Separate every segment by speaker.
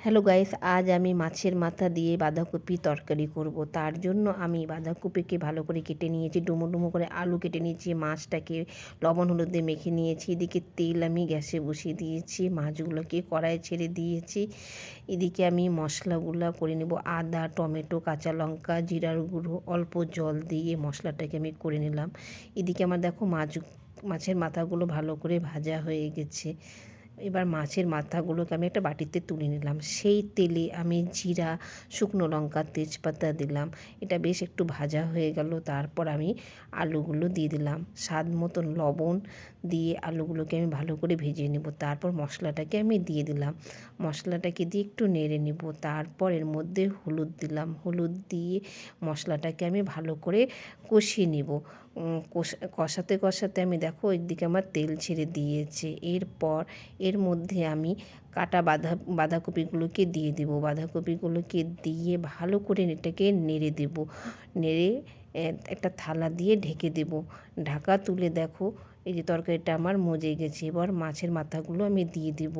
Speaker 1: Hello guys, আজ আমি মাছের মাথা দিয়ে বাঁধাকপি তরকারি করব। তার জন্য আমি বাঁধাকপিকে ভালো করে কেটে নিয়েছি, ডুমো ডুমো করে আলু কেটে নিয়েছি, মাছটাকে লবণ হলুদ দিয়ে মেখে নিয়েছি। এদিকে তেল আমি গ্যাসে বসিয়ে দিয়েছি, মাছগুলোকে কড়াইয়ে ছেড়ে দিয়েছি। এদিকে আমি মশলাগুলো করে নেব, আদা, টমেটো, কাঁচা লঙ্কা, জিরার গুঁড়ো, অল্প জল দিয়ে মশলাটাকে আমি করে নিলাম। এদিকে আমার দেখো মাছের মাথাগুলো ভালো করে ভাজা হয়ে গেছে। এবার মাছের মাথাগুলোকে আমি একটা বাটিতে তুলে নিলাম। সেই তেলে আমি জিরা, শুকনো লঙ্কা, তেজপাতা দিলাম। এটা বেশ একটু ভাজা হয়ে গেল। তারপর আমি আলুগুলো দিয়ে দিলাম, স্বাদ মতন লবণ দিয়ে আলুগুলোকে আমি ভালো করে ভেজে নেব। তারপর মশলাটাকে আমি দিয়ে দিলাম, মশলাটাকে দিয়ে একটু নেড়ে নেব। তারপর এর মধ্যে হলুদ দিলাম, হলুদ দিয়ে মশলাটাকে আমি ভালো করে কষিয়ে নেব। কষাতে কষাতে আমি দেখো একদিকে আমার তেল ছেড়ে দিয়েছে। এরপর এর মধ্যে আমি কাটা বাঁধাকপিগুলোকে দিয়ে দেবো। বাঁধাকপিগুলোকে দিয়ে ভালো করে এটাকে নেড়ে দেব। নেড়ে একটা থালা দিয়ে ঢেকে দেব। ঢাকা তুলে দেখো এই যে তরকারিটা আমার মজে গেছে। এবার মাছের মাথাগুলো আমি দিয়ে দেব।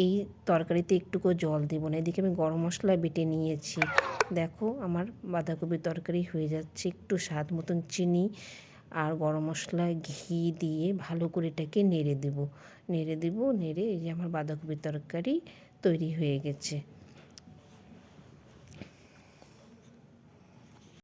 Speaker 1: এই তরকারিতে একটুকু জল দেবো না। এদিকে আমি গরম মশলা বেটে নিয়েছি। দেখো আমার বাঁধাকপির তরকারি হয়ে যাচ্ছে। একটু স্বাদ মতন চিনি আর গরম মশলা, ঘি দিয়ে ভালো করে এটাকে নেড়ে দেব। নেড়ে এই যে আমার বাঁধাকপির তরকারি তৈরি হয়ে গেছে।